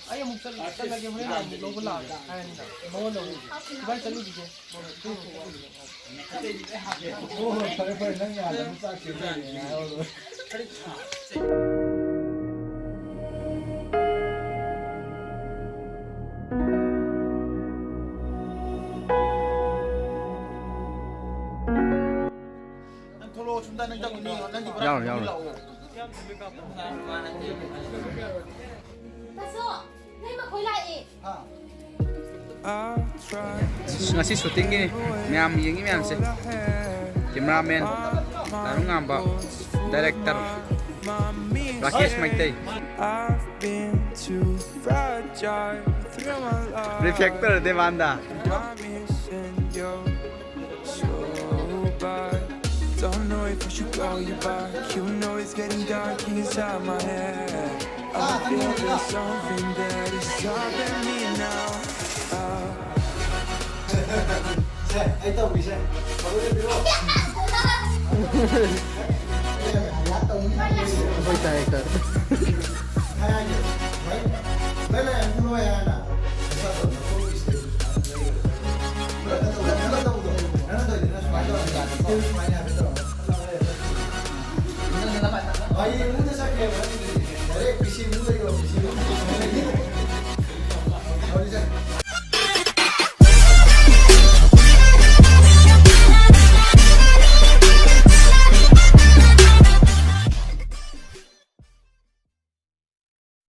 ai mục chân là cái hôm nay mình lâu là ai nó đâu vai chân đi chứ phải phải năng nhà nó ra kiểu này rồi thô chúng ta nâng trong cái này nó nhau rồi ngasi syuting gini miyam yengi miyam se cameraman lalu ngamba director Rakesh Maitai reflector Devanda don't know if I should call you back. You know it's getting dark inside my head. I feel there's something that is stopping me now. Ahí está, Ulises. vai tai cara Đây là em nuôi à nè. Sao tụi nó không biết gì. Nó đâu rồi, nó đâu rồi. Nó đâu rồi, nó phải rồi.